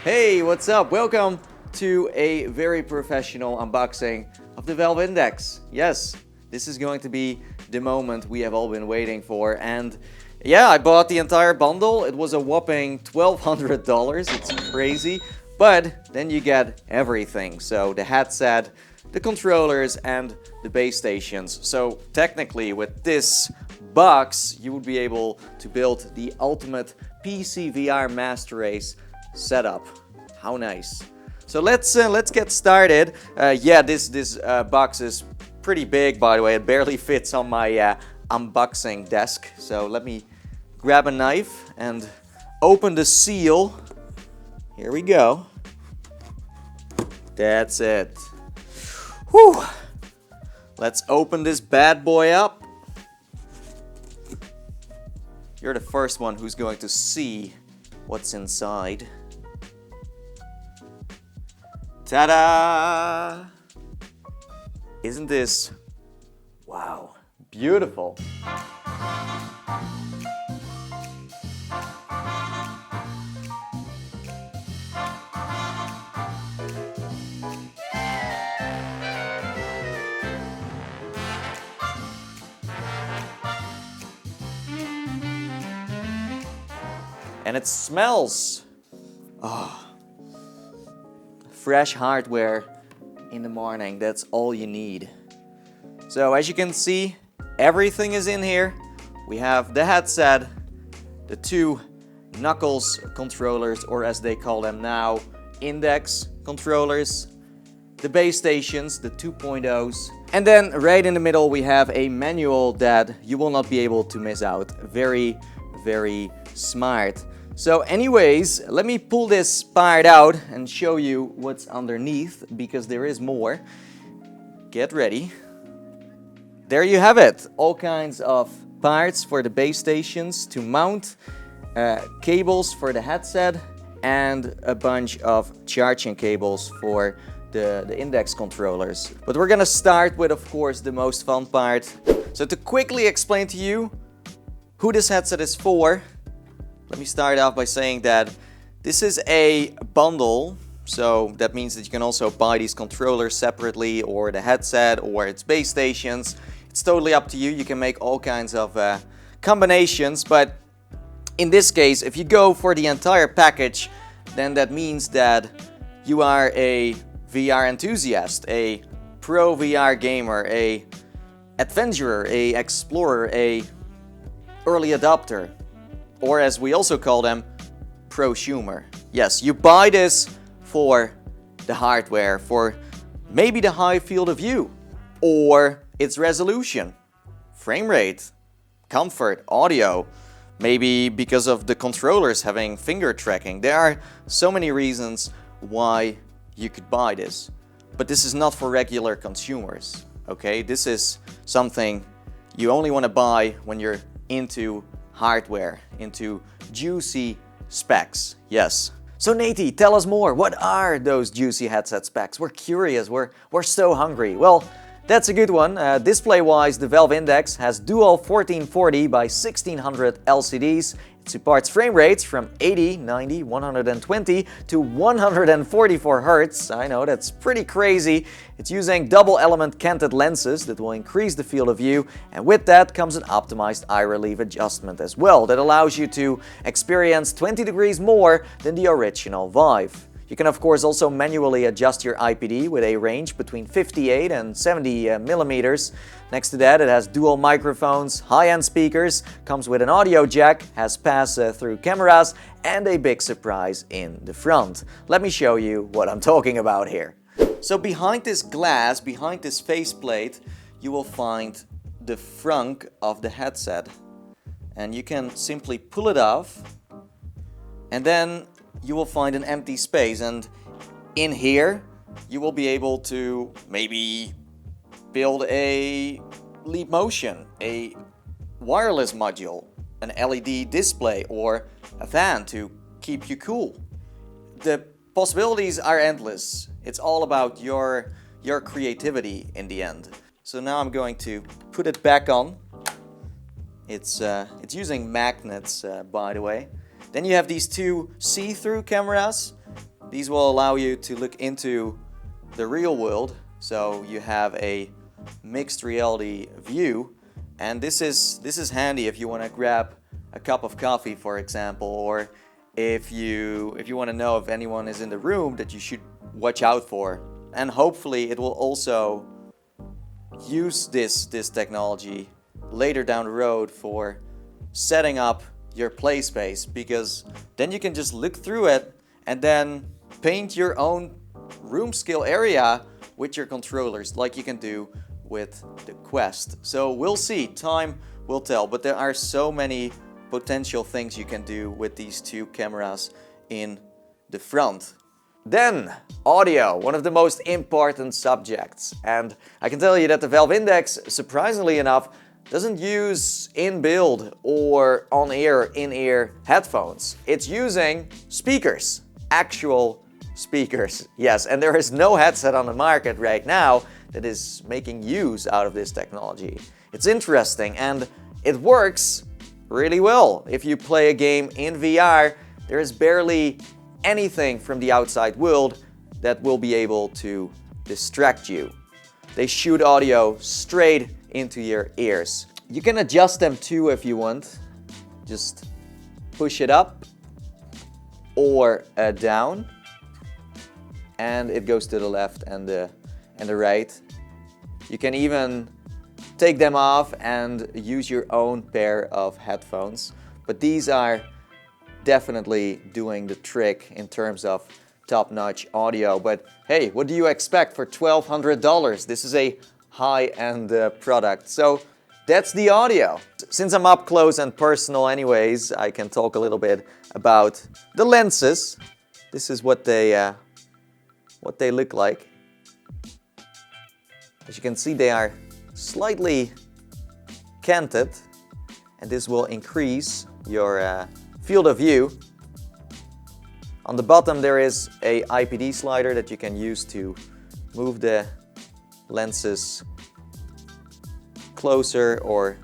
Hey, what's up? Welcome to a very professional unboxing of the Valve Index. Yes, this is going to be the moment we have all been waiting for. And yeah, I bought the entire bundle. It was a whopping $1,200. It's crazy. But then you get everything. So the headset, the controllers, and the base stations. So technically with this box, you would be able to build the ultimate PC VR Master Race setup. How nice. So let's get started. This box is pretty big, by the way. It barely fits on my unboxing desk. So let me grab a knife and open the seal. Here we go. That's it. Whew. Let's open this bad boy up. You're the first one who's going to see what's inside. Ta-da! Isn't this, wow, beautiful? And it smells. Oh, fresh hardware in the morning, that's all you need. So as you can see, everything is in here. We have the headset, the two Knuckles controllers, or as they call them now, Index controllers, the base stations, the 2.0s, and then right in the middle we have a manual that you will not be able to miss out. Very, very smart. So anyways, let me pull this part out and show you what's underneath, because there is more. Get ready. There you have it. All kinds of parts for the base stations to mount, cables for the headset, and a bunch of charging cables for the Index controllers. But we're gonna start with, of course, the most fun part. So to quickly explain to you who this headset is for, let me start off by saying that this is a bundle, so that means that you can also buy these controllers separately, or the headset, or its base stations. It's totally up to you. You can make all kinds of combinations, but in this case, if you go for the entire package, then that means that you are a VR enthusiast, a pro VR gamer, a adventurer, a explorer, a early adopter, or as we also call them, prosumer. Yes, you buy this for the hardware, for maybe the high field of view, or its resolution, frame rate, comfort, audio, maybe because of the controllers having finger tracking. There are so many reasons why you could buy this. But this is not for regular consumers, okay? This is something you only want to buy when you're into hardware, into juicy specs. Yes. So Nathie, tell us more. What are those juicy headset specs? We're curious, we're so hungry. Well, that's a good one. Display-wise, the Valve Index has dual 1440 by 1600 LCDs. It supports frame rates from 80, 90, 120 to 144 Hz. I know, that's pretty crazy. It's using double element canted lenses that will increase the field of view, and with that comes an optimized eye relief adjustment as well that allows you to experience 20 degrees more than the original Vive. You can of course also manually adjust your IPD with a range between 58 and 70 millimeters. Next to that, it has dual microphones, high-end speakers, comes with an audio jack, has pass-through cameras, and a big surprise in the front. Let me show you what I'm talking about here. So behind this glass, behind this faceplate, you will find the frunk of the headset. And you can simply pull it off, and then you will find an empty space, and in here you will be able to maybe build a Leap Motion, a wireless module, an LED display, or a fan to keep you cool. The possibilities are endless. It's all about your creativity in the end. So now I'm going to put it back on. It's using magnets, by the way. Then you have these two see-through cameras, These will allow you to look into the real world, so you have a mixed reality view, and this is handy if you want to grab a cup of coffee, for example, or if you want to know if anyone is in the room that you should watch out for. And hopefully it will also use this technology later down the road for setting up your play space, because then you can just look through it and then paint your own room scale area with your controllers, like you can do with the Quest. So we'll see, time will tell, but there are so many potential things you can do with these two cameras in the front. Then, audio, one of the most important subjects. And I can tell you that the Valve Index, surprisingly enough, doesn't use inbuilt or on-ear, in-ear headphones. It's using speakers, actual speakers. Yes, and there is no headset on the market right now that is making use out of this technology. It's interesting and it works really well. If you play a game in VR, there is barely anything from the outside world that will be able to distract you. They shoot audio straight into your ears. You can adjust them too if you want. Just push it up or down, and it goes to the left and the right. You can even take them off and use your own pair of headphones, but these are definitely doing the trick in terms of top-notch audio. But hey, what do you expect for $1,200? This is a high-end product. So that's the audio. Since I'm up close and personal anyways, I can talk a little bit about the lenses. This is what they look like. As you can see, they are slightly canted, and this will increase your field of view. On the bottom there is a IPD slider that you can use to move the lenses closer or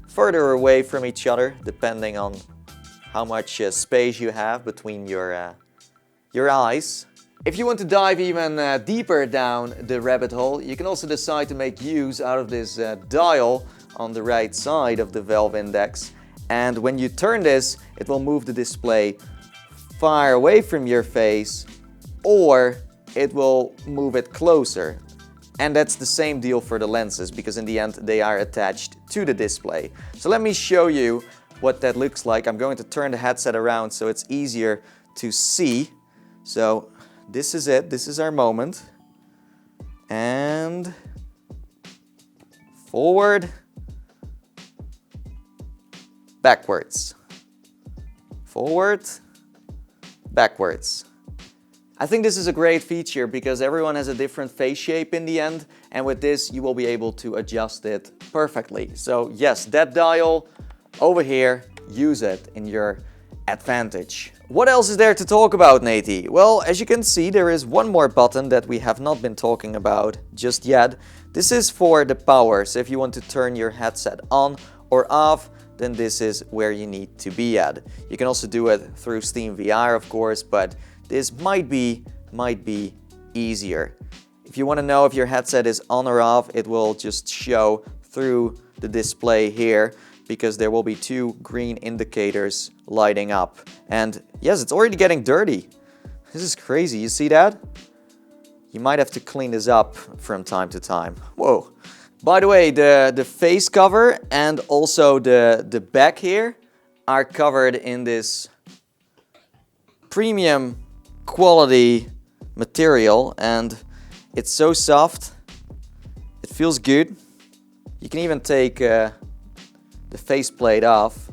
further away from each other, depending on how much space you have between your eyes. If you want to dive even deeper down the rabbit hole, you can also decide to make use out of this dial on the right side of the Valve Index. And when you turn this, it will move the display far away from your face, or it will move it closer. And that's the same deal for the lenses, because in the end they are attached to the display. So let me show you what that looks like. I'm going to turn the headset around so it's easier to see. So this is it, this is our moment. And forward, backwards, forward, backwards. I think this is a great feature because everyone has a different face shape in the end, and with this you will be able to adjust it perfectly. So yes, that dial over here, use it in your advantage. What else is there to talk about, Nathie? Well, as you can see, there is one more button that we have not been talking about just yet. This is for the power, so if you want to turn your headset on or off, then this is where you need to be at. You can also do it through SteamVR, of course, but this might be easier. If you want to know if your headset is on or off, it will just show through the display here, because there will be two green indicators lighting up. And yes, it's already getting dirty. This is crazy, you see that? You might have to clean this up from time to time. Whoa. By the way, the face cover and also the back here are covered in this premium quality material, and it's so soft, it feels good. You can even take the faceplate off.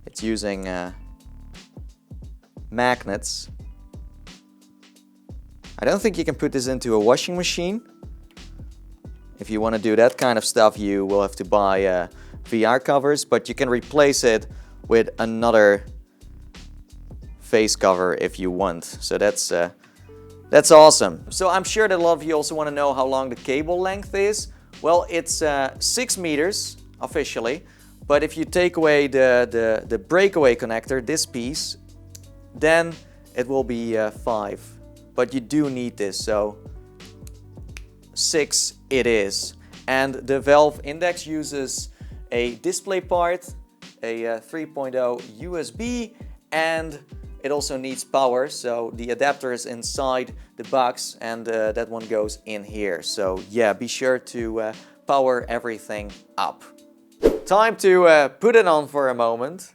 It's using magnets. I don't think you can put this into a washing machine. If you want to do that kind of stuff, you will have to buy VR covers, but you can replace it with another face cover if you want. So that's awesome. So I'm sure that a lot of you also want to know how long the cable length is. Well, it's 6 meters officially, but if you take away the breakaway connector, this piece, then it will be 5. But you do need this, so 6 it is. And the valve index uses a display part, a 3.0 USB, and it also needs power, so the adapter is inside the box, and that one goes in here. So yeah, be sure to power everything up. Time to put it on for a moment.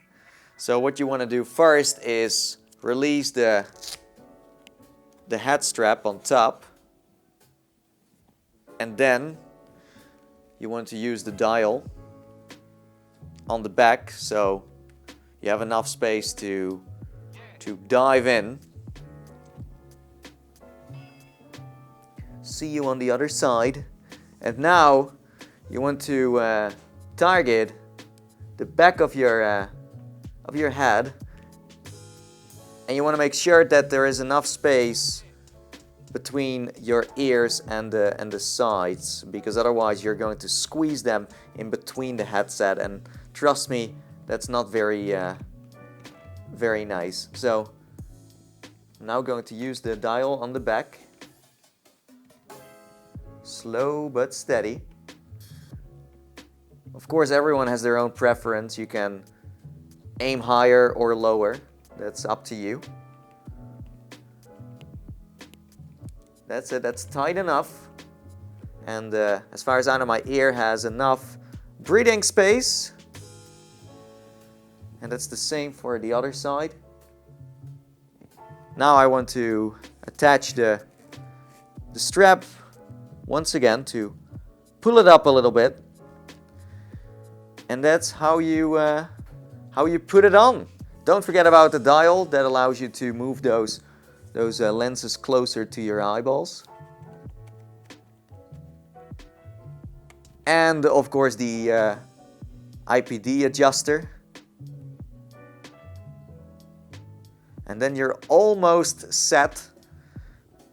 So what you want to do first is release the head strap on top, and then you want to use the dial on the back, so you have enough space to dive in. See you on the other side. And now you want to target the back of your head, and you want to make sure that there is enough space between your ears and the sides, because otherwise you're going to squeeze them in between the headset, and trust me, that's not very nice. So I'm now going to use the dial on the back. Slow but steady. Of course, everyone has their own preference. You can aim higher or lower. That's up to you. That's it. That's tight enough. And as far as I know, my ear has enough breathing space. And that's the same for the other side. Now I want to attach the strap once again to pull it up a little bit. And that's how you put it on. Don't forget about the dial that allows you to move those lenses closer to your eyeballs. And of course the IPD adjuster. And then you're almost set.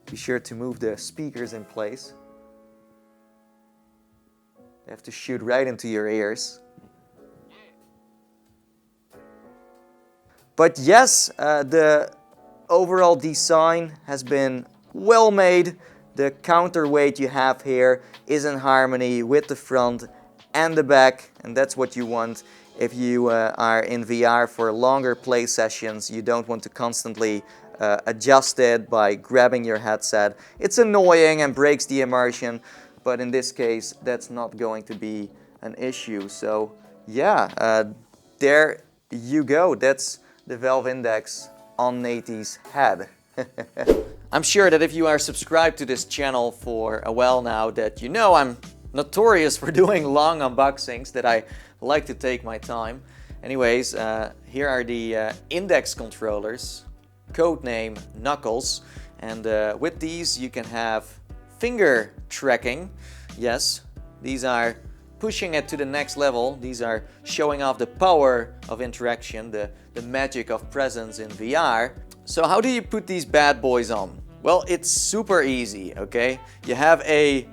Be sure to move the speakers in place. They have to shoot right into your ears. But yes, the overall design has been well made. The counterweight you have here is in harmony with the front and the back, and that's what you want. If you are in VR for longer play sessions, you don't want to constantly adjust it by grabbing your headset. It's annoying and breaks the immersion, but in this case, that's not going to be an issue. So yeah, there you go. That's the valve index on Nathie's head. I'm sure that if you are subscribed to this channel for a while now, that you know I'm notorious for doing long unboxings, that I like to take my time. Anyways, here are the index controllers, codename Knuckles, and with these you can have finger tracking. Yes, these are pushing it to the next level. These are showing off the power of interaction, the magic of presence in VR. So how do you put these bad boys on? Well, it's super easy, okay? You have a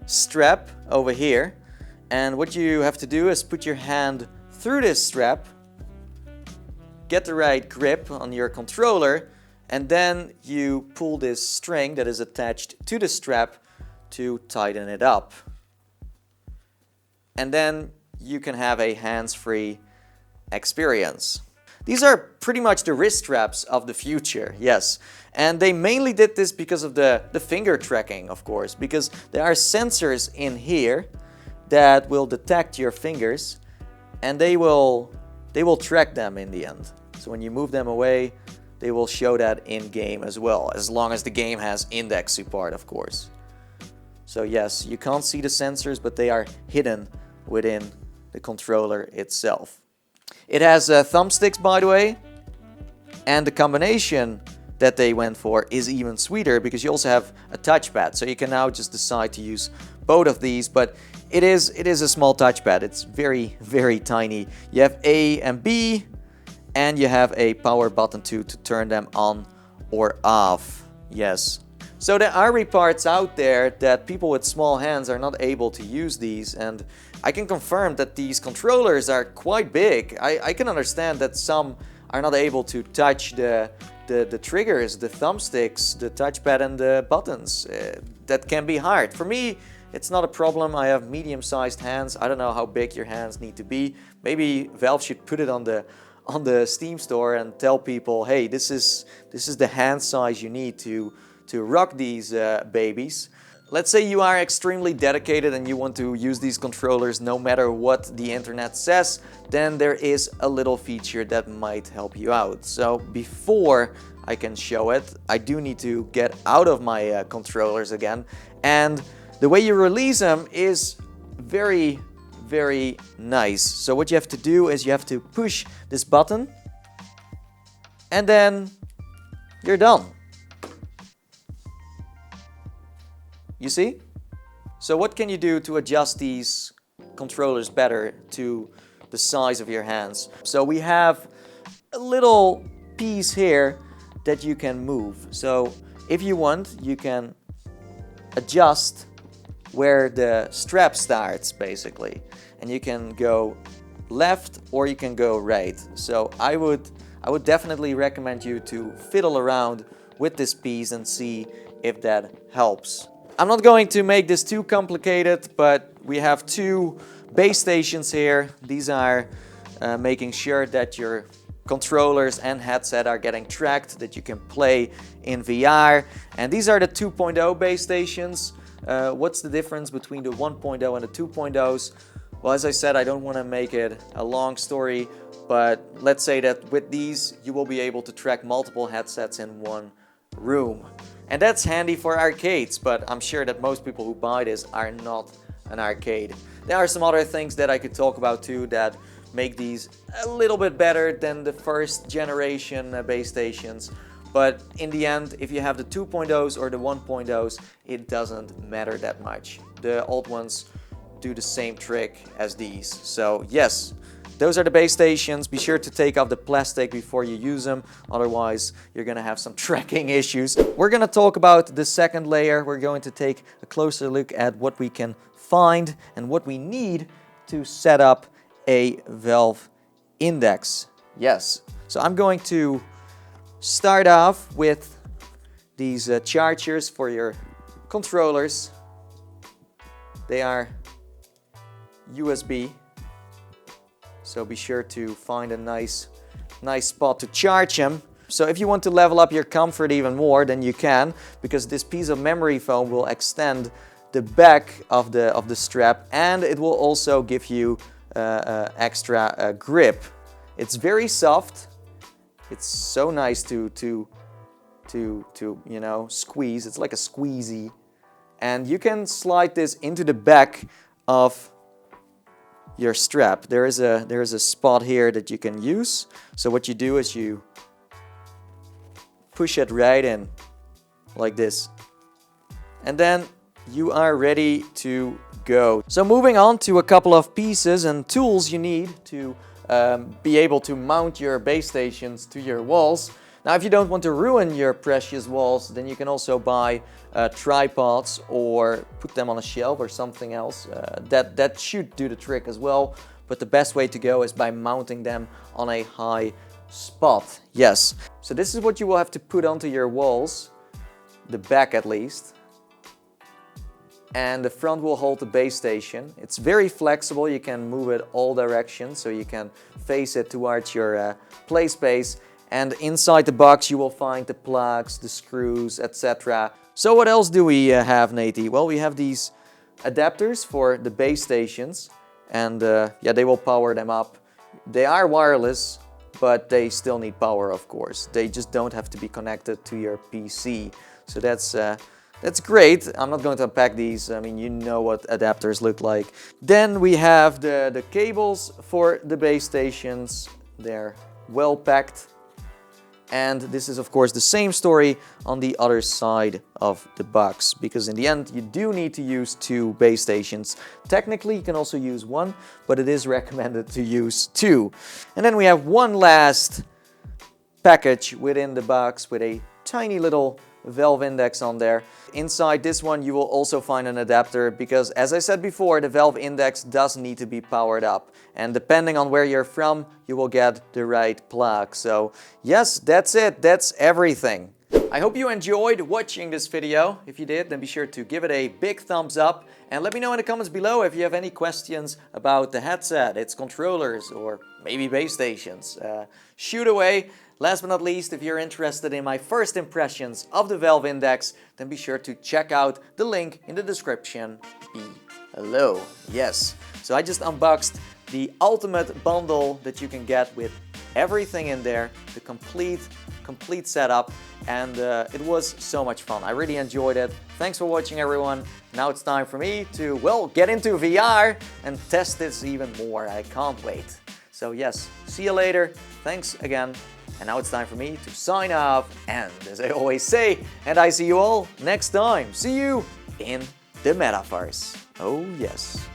strap over here, and what you have to do is put your hand through this strap, get the right grip on your controller, and then you pull this string that is attached to the strap to tighten it up. And then you can have a hands-free experience. These are pretty much the wrist straps of the future, yes. And they mainly did this because of the finger tracking, of course, because there are sensors in here that will detect your fingers, and they will track them in the end. So when you move them away, they will show that in game as well, as long as the game has index support, of course. So yes, you can't see the sensors, but they are hidden within the controller itself. It has thumbsticks, by the way, and the combination that they went for is even sweeter because you also have a touchpad, so you can now just decide to use both of these. But it is a small touchpad. It's very, very tiny. You have A and B, and you have a power button to turn them on or off. Yes. So there are reports out there that people with small hands are not able to use these, and I can confirm that these controllers are quite big. I can understand that some are not able to touch the the triggers, the thumbsticks, the touchpad and the buttons. That can be hard. For me, it's not a problem. I have medium-sized hands. I don't know how big your hands need to be. Maybe Valve should put it on the Steam store and tell people, hey, this is the hand size you need to rock these babies. Let's say you are extremely dedicated and you want to use these controllers no matter what the internet says, then there is a little feature that might help you out. So before I can show it, I do need to get out of my controllers again, and the way you release them is very, very nice. So what you have to do is you have to push this button and then you're done. You see? So what can you do to adjust these controllers better to the size of your hands? So we have a little piece here that you can move. So if you want, you can adjust where the strap starts basically. And you can go left or you can go right. So I would definitely recommend you to fiddle around with this piece and see if that helps. I'm not going to make this too complicated, but we have two base stations here. These are making sure that your controllers and headset are getting tracked, that you can play in VR. And these are the 2.0 base stations. What's the difference between the 1.0 and the 2.0s? Well, as I said, I don't want to make it a long story, but let's say that with these you will be able to track multiple headsets in one room. And that's handy for arcades, but I'm sure that most people who buy this are not an arcade. There are some other things that I could talk about too that make these a little bit better than the first generation base stations. But in the end, if you have the 2.0s or the 1.0s, it doesn't matter that much. The old ones do the same trick as these. So yes, those are the base stations. Be sure to take off the plastic before you use them, otherwise you're gonna have some tracking issues. We're gonna talk about the second layer. We're going to take a closer look at what we can find and what we need to set up a Valve Index. Yes, so I'm going to start off with these chargers for your controllers. They are USB. So be sure to find a nice spot to charge them. So if you want to level up your comfort even more, then you can, because this piece of memory foam will extend the back of the strap, and it will also give you extra grip. It's very soft. It's so nice to you know, squeeze. It's like a squeezy, and you can slide this into the back of your strap. There is a spot here that you can use. So what you do is you push it right in like this, and then you are ready to go. So moving on to a couple of pieces and tools you need to be able to mount your base stations to your walls. Now, if you don't want to ruin your precious walls, then you can also buy tripods or put them on a shelf or something else. That should do the trick as well, but the best way to go is by mounting them on a high spot. Yes, so this is what you will have to put onto your walls, the back at least. And the front will hold the base station. It's very flexible. You can move it all directions, so you can face it towards your play space. And inside the box you will find the plugs, the screws, etc. So what else do we have, Nathie? Well, we have these adapters for the base stations, and yeah, they will power them up. They are wireless, but they still need power, of course. They just don't have to be connected to your PC. So that's great. I'm not going to unpack these. I mean, you know what adapters look like. Then we have the cables for the base stations. They're well packed. And this is of course the same story on the other side of the box, because in the end you do need to use two base stations. Technically you can also use one, but it is recommended to use two. And then we have one last package within the box with a tiny little valve index on there. Inside this one you will also find an adapter because, as I said before, the valve index does need to be powered up. And depending on where you're from, you will get the right plug. So yes, that's it. That's everything. I hope you enjoyed watching this video. If you did, then be sure to give it a big thumbs up and let me know in the comments below if you have any questions about the headset, its controllers, or maybe base stations. Shoot away. Last but not least, if you're interested in my first impressions of the valve index, then be sure to check out the link in the description below. Yes, so I just unboxed the ultimate bundle that you can get with everything in there, the complete setup, and it was so much fun. I really enjoyed it. Thanks for watching, everyone. Now it's time for me to, well, get into VR and test this even more. I can't wait. So yes, see you later. Thanks again. And now it's time for me to sign off. And as I always say, and I see you all next time. See you in the metaverse. Oh yes.